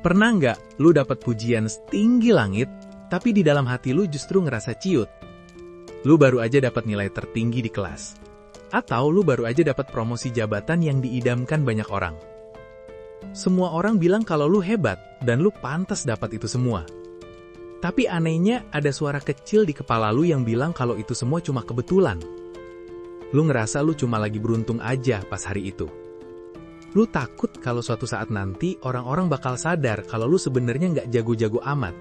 Pernah nggak lu dapat pujian setinggi langit, tapi di dalam hati lu justru ngerasa ciut? Lu baru aja dapat nilai tertinggi di kelas. Atau lu baru aja dapat promosi jabatan yang diidamkan banyak orang. Semua orang bilang kalau lu hebat, dan lu pantas dapat itu semua. Tapi anehnya ada suara kecil di kepala lu yang bilang kalau itu semua cuma kebetulan. Lu ngerasa lu cuma lagi beruntung aja pas hari itu. Lu takut kalau suatu saat nanti orang-orang bakal sadar kalau lu sebenarnya nggak jago-jago amat.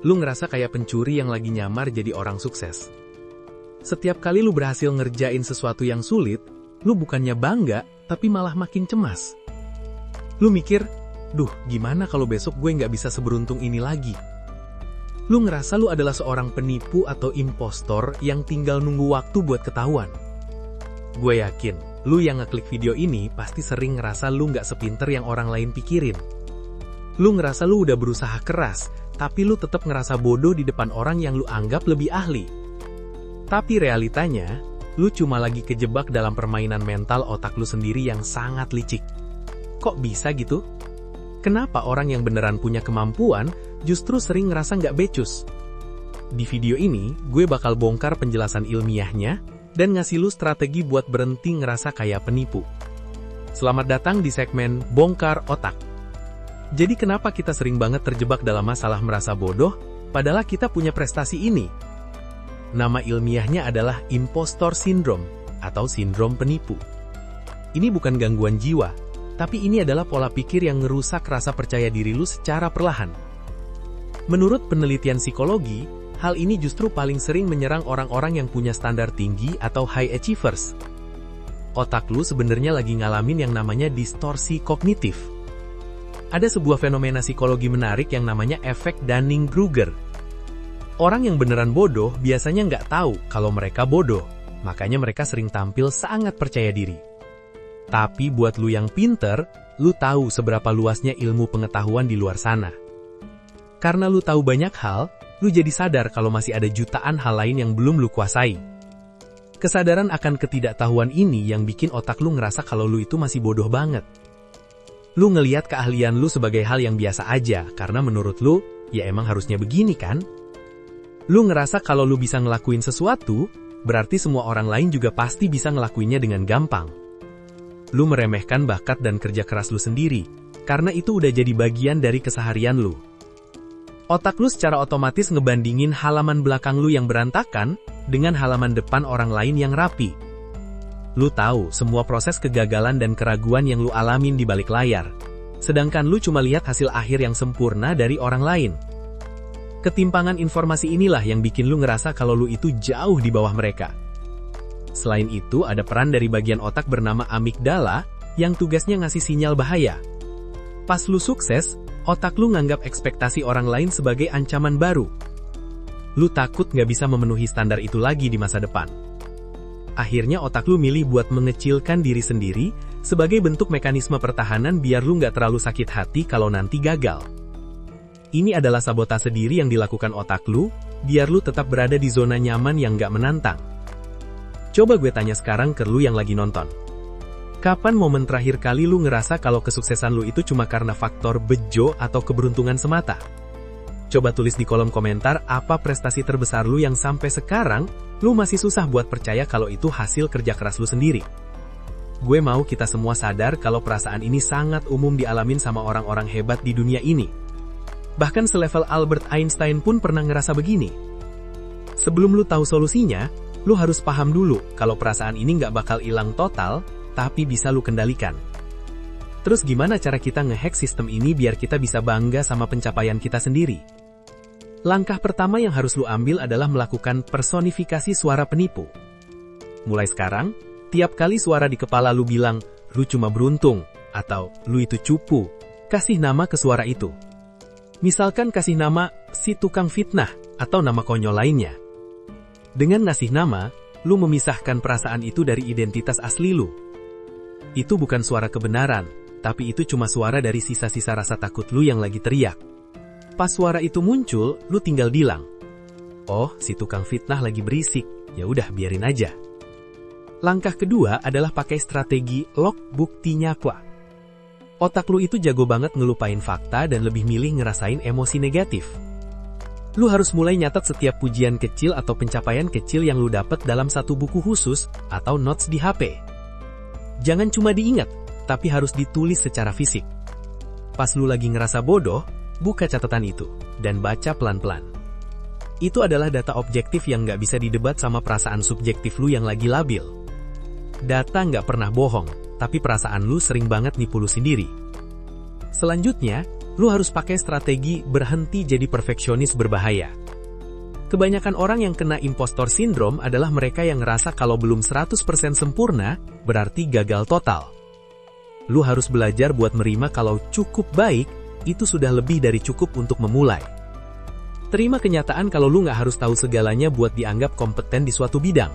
Lu ngerasa kayak pencuri yang lagi nyamar jadi orang sukses. Setiap kali lu berhasil ngerjain sesuatu yang sulit, lu bukannya bangga, tapi malah makin cemas. Lu mikir, duh gimana kalau besok gue nggak bisa seberuntung ini lagi? Lu ngerasa lu adalah seorang penipu atau impostor yang tinggal nunggu waktu buat ketahuan. Gue yakin, lu yang ngeklik video ini pasti sering ngerasa lu nggak sepinter yang orang lain pikirin. Lu ngerasa lu udah berusaha keras, tapi lu tetap ngerasa bodoh di depan orang yang lu anggap lebih ahli. Tapi realitanya, lu cuma lagi kejebak dalam permainan mental otak lu sendiri yang sangat licik. Kok bisa gitu? Kenapa orang yang beneran punya kemampuan justru sering ngerasa nggak becus? Di video ini, gue bakal bongkar penjelasan ilmiahnya dan ngasih lu strategi buat berhenti ngerasa kayak penipu. Selamat datang di segmen Bongkar Otak. Jadi kenapa kita sering banget terjebak dalam masalah merasa bodoh, padahal kita punya prestasi ini? Nama ilmiahnya adalah impostor syndrome, atau sindrom penipu. Ini bukan gangguan jiwa, tapi ini adalah pola pikir yang ngerusak rasa percaya diri lu secara perlahan. Menurut penelitian psikologi, hal ini justru paling sering menyerang orang-orang yang punya standar tinggi atau high achievers. Otak lu sebenarnya lagi ngalamin yang namanya distorsi kognitif. Ada sebuah fenomena psikologi menarik yang namanya efek Dunning-Kruger. Orang yang beneran bodoh biasanya nggak tahu kalau mereka bodoh, makanya mereka sering tampil sangat percaya diri. Tapi buat lu yang pinter, lu tahu seberapa luasnya ilmu pengetahuan di luar sana. Karena lu tahu banyak hal, lu jadi sadar kalau masih ada jutaan hal lain yang belum lu kuasai. Kesadaran akan ketidaktahuan ini yang bikin otak lu ngerasa kalau lu itu masih bodoh banget. Lu ngelihat keahlian lu sebagai hal yang biasa aja, karena menurut lu, ya emang harusnya begini kan? Lu ngerasa kalau lu bisa ngelakuin sesuatu, berarti semua orang lain juga pasti bisa ngelakuinnya dengan gampang. Lu meremehkan bakat dan kerja keras lu sendiri, karena itu udah jadi bagian dari keseharian lu. Otak lu secara otomatis ngebandingin halaman belakang lu yang berantakan, dengan halaman depan orang lain yang rapi. Lu tahu semua proses kegagalan dan keraguan yang lu alamin di balik layar, sedangkan lu cuma lihat hasil akhir yang sempurna dari orang lain. Ketimpangan informasi inilah yang bikin lu ngerasa kalau lu itu jauh di bawah mereka. Selain itu, ada peran dari bagian otak bernama amigdala, yang tugasnya ngasih sinyal bahaya. Pas lu sukses, otak lu nganggap ekspektasi orang lain sebagai ancaman baru. Lu takut nggak bisa memenuhi standar itu lagi di masa depan. Akhirnya otak lu milih buat mengecilkan diri sendiri, sebagai bentuk mekanisme pertahanan biar lu nggak terlalu sakit hati kalau nanti gagal. Ini adalah sabotase diri yang dilakukan otak lu, biar lu tetap berada di zona nyaman yang nggak menantang. Coba gue tanya sekarang ke lu yang lagi nonton. Kapan momen terakhir kali lu ngerasa kalau kesuksesan lu itu cuma karena faktor bejo atau keberuntungan semata? Coba tulis di kolom komentar apa prestasi terbesar lu yang sampai sekarang, lu masih susah buat percaya kalau itu hasil kerja keras lu sendiri. Gue mau kita semua sadar kalau perasaan ini sangat umum dialamin sama orang-orang hebat di dunia ini. Bahkan selevel Albert Einstein pun pernah ngerasa begini. Sebelum lu tahu solusinya, lu harus paham dulu kalau perasaan ini nggak bakal hilang total, tapi bisa lu kendalikan. Terus gimana cara kita ngehack sistem ini biar kita bisa bangga sama pencapaian kita sendiri? Langkah pertama yang harus lu ambil adalah melakukan personifikasi suara penipu. Mulai sekarang, tiap kali suara di kepala lu bilang, lu cuma beruntung, atau lu itu cupu, kasih nama ke suara itu. Misalkan kasih nama si tukang fitnah, atau nama konyol lainnya. Dengan ngasih nama, lu memisahkan perasaan itu dari identitas asli lu. Itu bukan suara kebenaran, tapi itu cuma suara dari sisa-sisa rasa takut lu yang lagi teriak. Pas suara itu muncul, lu tinggal bilang, oh, si tukang fitnah lagi berisik, ya udah biarin aja. Langkah kedua adalah pakai strategi log bukti nyakwa. Otak lu itu jago banget ngelupain fakta dan lebih milih ngerasain emosi negatif. Lu harus mulai nyatet setiap pujian kecil atau pencapaian kecil yang lu dapat dalam satu buku khusus atau notes di HP. Jangan cuma diingat, tapi harus ditulis secara fisik. Pas lu lagi ngerasa bodoh, buka catatan itu, dan baca pelan-pelan. Itu adalah data objektif yang nggak bisa didebat sama perasaan subjektif lu yang lagi labil. Data nggak pernah bohong, tapi perasaan lu sering banget nipu lu sendiri. Selanjutnya, lu harus pakai strategi berhenti jadi perfeksionis berbahaya. Kebanyakan orang yang kena impostor syndrome adalah mereka yang ngerasa kalau belum 100% sempurna, berarti gagal total. Lu harus belajar buat menerima kalau cukup baik, itu sudah lebih dari cukup untuk memulai. Terima kenyataan kalau lu nggak harus tahu segalanya buat dianggap kompeten di suatu bidang.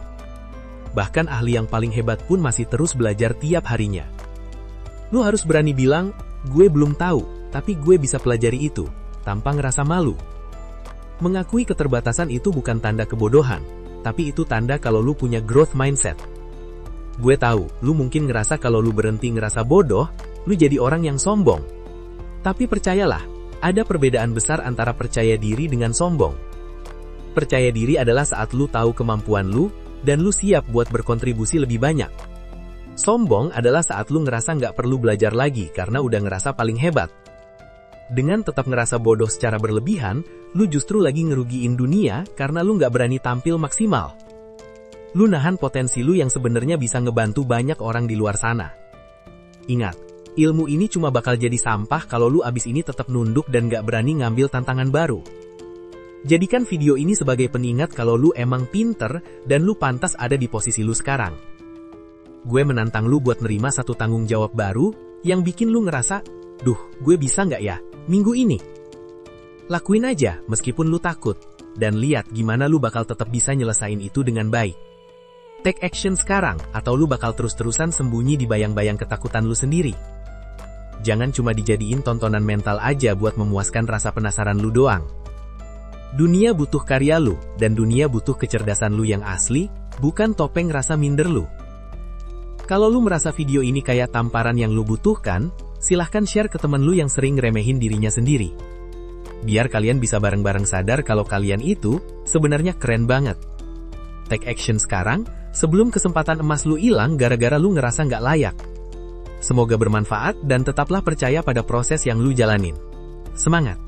Bahkan ahli yang paling hebat pun masih terus belajar tiap harinya. Lu harus berani bilang, gue belum tahu, tapi gue bisa pelajari itu, tanpa ngerasa malu. Mengakui keterbatasan itu bukan tanda kebodohan, tapi itu tanda kalau lu punya growth mindset. Gue tahu, lu mungkin ngerasa kalau lu berhenti ngerasa bodoh, lu jadi orang yang sombong. Tapi percayalah, ada perbedaan besar antara percaya diri dengan sombong. Percaya diri adalah saat lu tahu kemampuan lu, dan lu siap buat berkontribusi lebih banyak. Sombong adalah saat lu ngerasa nggak perlu belajar lagi karena udah ngerasa paling hebat. Dengan tetap ngerasa bodoh secara berlebihan, lu justru lagi ngerugiin dunia karena lu nggak berani tampil maksimal. Lu nahan potensi lu yang sebenarnya bisa ngebantu banyak orang di luar sana. Ingat, ilmu ini cuma bakal jadi sampah kalau lu abis ini tetap nunduk dan nggak berani ngambil tantangan baru. Jadikan video ini sebagai pengingat kalau lu emang pinter dan lu pantas ada di posisi lu sekarang. Gue menantang lu buat nerima satu tanggung jawab baru yang bikin lu ngerasa, duh, gue bisa nggak ya, minggu ini? Lakuin aja meskipun lu takut, dan lihat gimana lu bakal tetap bisa nyelesain itu dengan baik. Take action sekarang, atau lu bakal terus-terusan sembunyi di bayang-bayang ketakutan lu sendiri. Jangan cuma dijadiin tontonan mental aja buat memuaskan rasa penasaran lu doang. Dunia butuh karya lu, dan dunia butuh kecerdasan lu yang asli, bukan topeng rasa minder lu. Kalau lu merasa video ini kayak tamparan yang lu butuhkan, silahkan share ke temen lu yang sering ngeremehin dirinya sendiri. Biar kalian bisa bareng-bareng sadar kalau kalian itu sebenarnya keren banget. Take action sekarang, sebelum kesempatan emas lu hilang gara-gara lu ngerasa nggak layak. Semoga bermanfaat dan tetaplah percaya pada proses yang lu jalanin. Semangat!